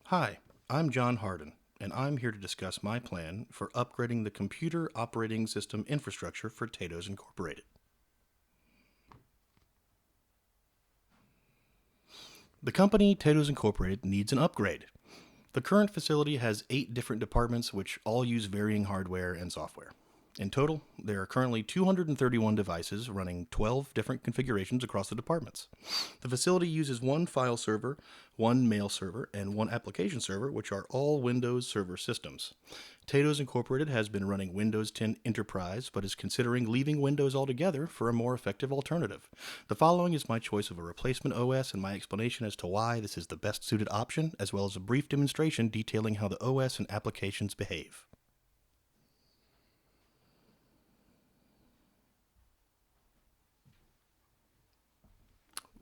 Hi, I'm John Harden, and I'm here to discuss my plan for upgrading the computer operating system infrastructure for Tatos Incorporated. The company, Tatos Incorporated, needs an upgrade. The current facility has 8 different departments which all use varying hardware and software. In total, there are currently 231 devices running 12 different configurations across the departments. The facility uses one file server, one mail server, and one application server, which are all Windows Server systems. Tatos Incorporated has been running Windows 10 Enterprise, but is considering leaving Windows altogether for a more effective alternative. The following is my choice of a replacement OS and my explanation as to why this is the best suited option, as well as a brief demonstration detailing how the OS and applications behave.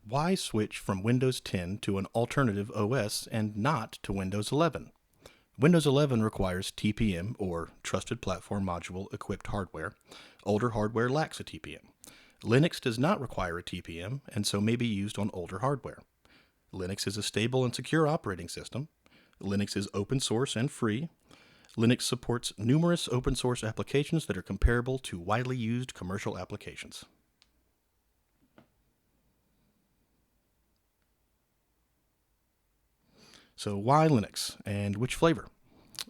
Why switch from Windows 10 to an alternative OS and not to Windows 11? Windows 11 requires TPM, or Trusted Platform Module Equipped Hardware. Older hardware lacks a TPM. Linux does not require a TPM, and so may be used on older hardware. Linux is a stable and secure operating system. Linux is open source and free. Linux supports numerous open source applications that are comparable to widely used commercial applications. So why Linux, and which flavor?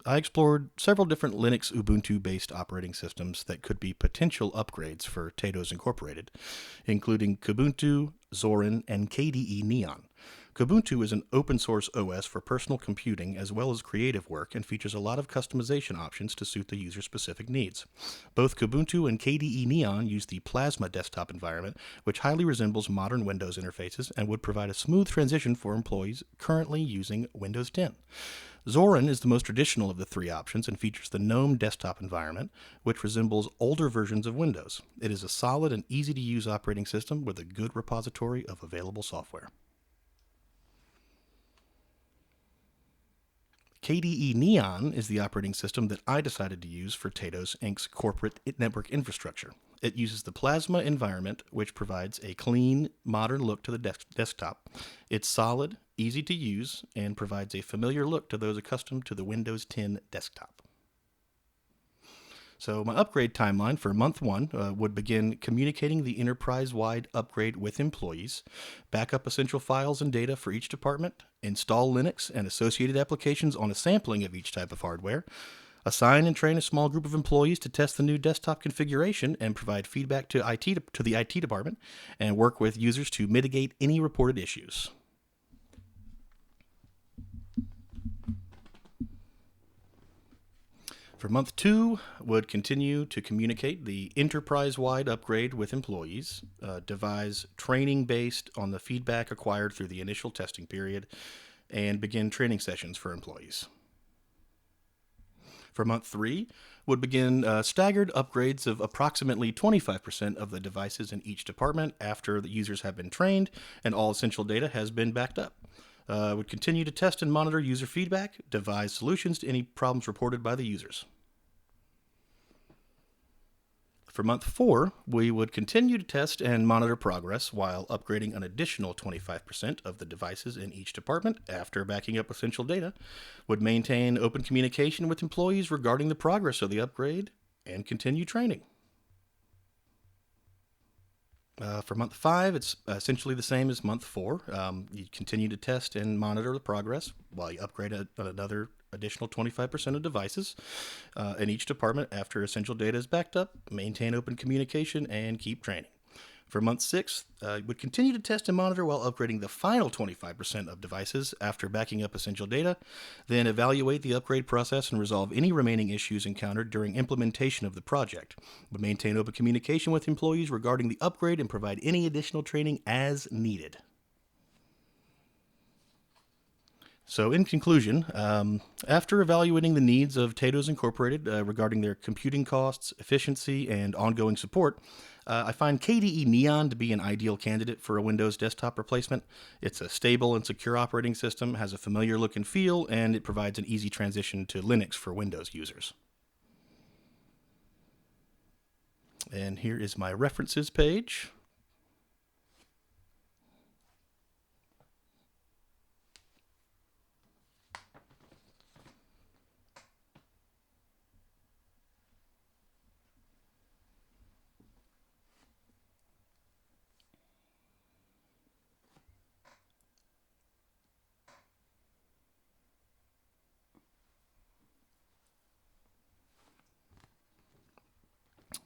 I explored several different Linux Ubuntu-based operating systems that could be potential upgrades for Tatos Incorporated, including Kubuntu, Zorin, and KDE Neon. Kubuntu is an open-source OS for personal computing as well as creative work and features a lot of customization options to suit the user's specific needs. Both Kubuntu and KDE Neon use the Plasma desktop environment, which highly resembles modern Windows interfaces and would provide a smooth transition for employees currently using Windows 10. Zorin is the most traditional of the three options and features the GNOME desktop environment, which resembles older versions of Windows. It is a solid and easy-to-use operating system with a good repository of available software. KDE Neon is the operating system that I decided to use for Tatos Inc.'s corporate network infrastructure. It uses the Plasma environment, which provides a clean, modern look to the desktop. It's solid, easy to use, and provides a familiar look to those accustomed to the Windows 10 desktop. So my upgrade timeline for month 1 would begin communicating the enterprise-wide upgrade with employees, back up essential files and data for each department, install Linux and associated applications on a sampling of each type of hardware, assign and train a small group of employees to test the new desktop configuration and provide feedback to the IT department, and work with users to mitigate any reported issues. For month 2, would continue to communicate the enterprise-wide upgrade with employees, devise training based on the feedback acquired through the initial testing period, and begin training sessions for employees. For month 3, would begin staggered upgrades of approximately 25% of the devices in each department after the users have been trained and all essential data has been backed up. Would continue to test and monitor user feedback, devise solutions to any problems reported by the users. For month 4, we would continue to test and monitor progress while upgrading an additional 25% of the devices in each department after backing up essential data, would maintain open communication with employees regarding the progress of the upgrade, and continue training. For month 5, it's essentially the same as month 4. You continue to test and monitor the progress while you upgrade another additional 25% of devices in each department after essential data is backed up, maintain open communication, and keep training. For month 6, would continue to test and monitor while upgrading the final 25% of devices after backing up essential data, then evaluate the upgrade process and resolve any remaining issues encountered during implementation of the project. Would maintain open communication with employees regarding the upgrade and provide any additional training as needed. So in conclusion, after evaluating the needs of Tatos Incorporated regarding their computing costs, efficiency, and ongoing support, I find KDE Neon to be an ideal candidate for a Windows desktop replacement. It's a stable and secure operating system, has a familiar look and feel, and it provides an easy transition to Linux for Windows users. And here is my references page.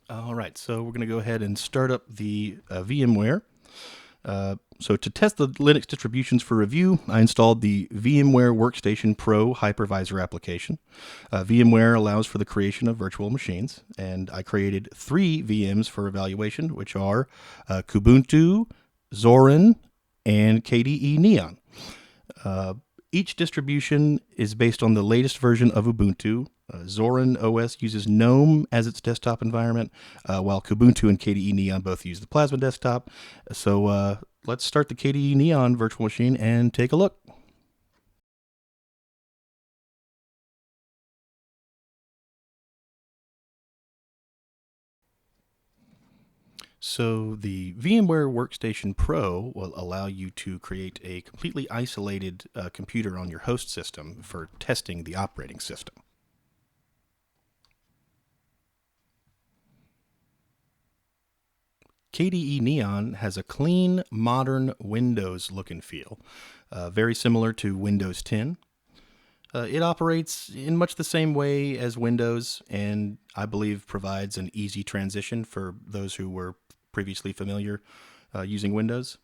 All right, so we're going to go ahead and start up the VMware. So to test the Linux distributions for review, I installed the VMware Workstation Pro Hypervisor application. VMware allows for the creation of virtual machines, and I created 3 VMs for evaluation, which are Kubuntu, Zorin, and KDE Neon. Each distribution is based on the latest version of Ubuntu. Zorin OS uses GNOME as its desktop environment, while Kubuntu and KDE Neon both use the Plasma desktop. So let's start the KDE Neon virtual machine and take a look. So the VMware Workstation Pro will allow you to create a completely isolated computer on your host system for testing the operating system. KDE Neon has a clean, modern Windows look and feel, very similar to Windows 10. It operates in much the same way as Windows, and I believe provides an easy transition for those who were previously familiar using Windows.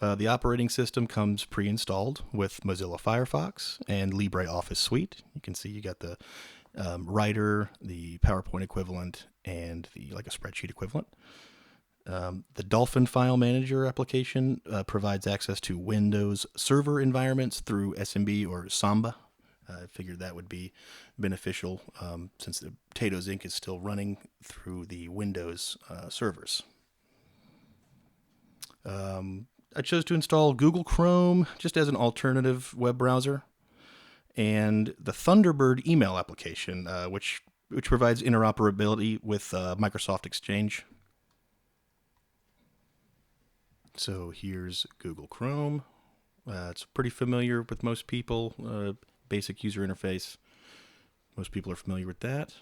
The operating system comes pre-installed with Mozilla Firefox and LibreOffice Suite. You can see you got the Writer, the PowerPoint equivalent, and the like a spreadsheet equivalent. The Dolphin File Manager application provides access to Windows server environments through SMB or Samba. I figured that would be beneficial since the Potatoes Inc. is still running through the Windows servers. I chose to install Google Chrome just as an alternative web browser, and the Thunderbird email application, which provides interoperability with Microsoft Exchange. So here's Google Chrome. It's pretty familiar with most people. Basic user interface. Most people are familiar with that.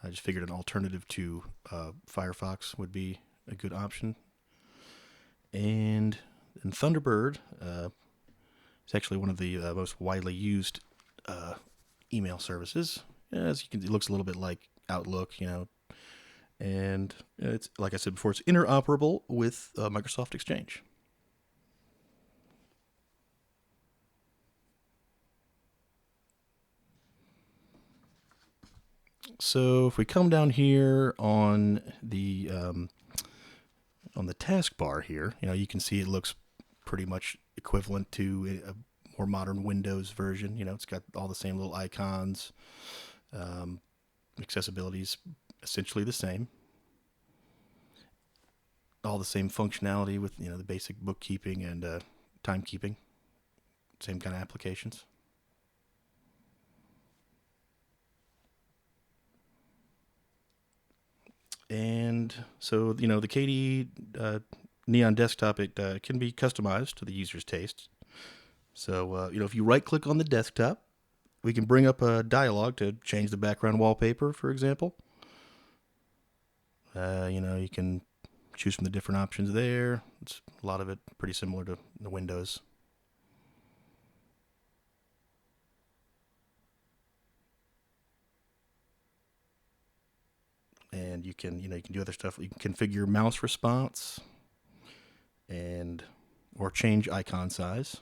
I just figured an alternative to Firefox would be a good option. And Thunderbird is actually one of the most widely used email services. As you can, it looks a little bit like Outlook, and it's, like I said before, it's interoperable with Microsoft Exchange. So if we come down here on the taskbar here, you can see it looks pretty much equivalent to a more modern Windows version. It's got all the same little icons. Accessibility is essentially the same. All the same functionality with the basic bookkeeping and timekeeping. Same kind of applications. And so the KDE Neon desktop, it can be customized to the user's taste. So if you right click on the desktop, we can bring up a dialog to change the background wallpaper, for example. You can choose from the different options there. It's a lot of it pretty similar to the Windows. And you can do other stuff. You can configure mouse response or change icon size.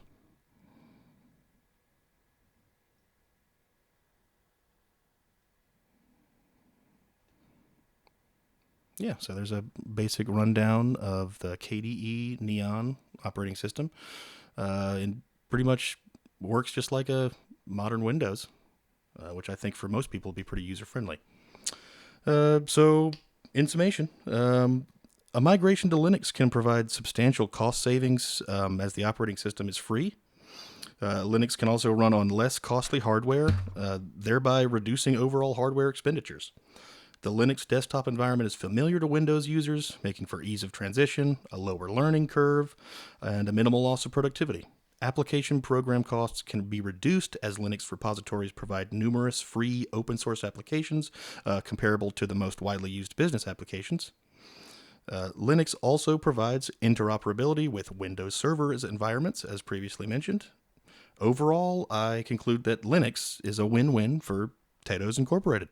Yeah, so there's a basic rundown of the KDE Neon operating system. And pretty much works just like a modern Windows, which I think for most people will be pretty user-friendly. So, in summation, a migration to Linux can provide substantial cost savings as the operating system is free. Linux can also run on less costly hardware, thereby reducing overall hardware expenditures. The Linux desktop environment is familiar to Windows users, making for ease of transition, a lower learning curve, and a minimal loss of productivity. Application program costs can be reduced as Linux repositories provide numerous free open source applications comparable to the most widely used business applications. Linux also provides interoperability with Windows Server environments, as previously mentioned. Overall, I conclude that Linux is a win-win for Potatoes Incorporated.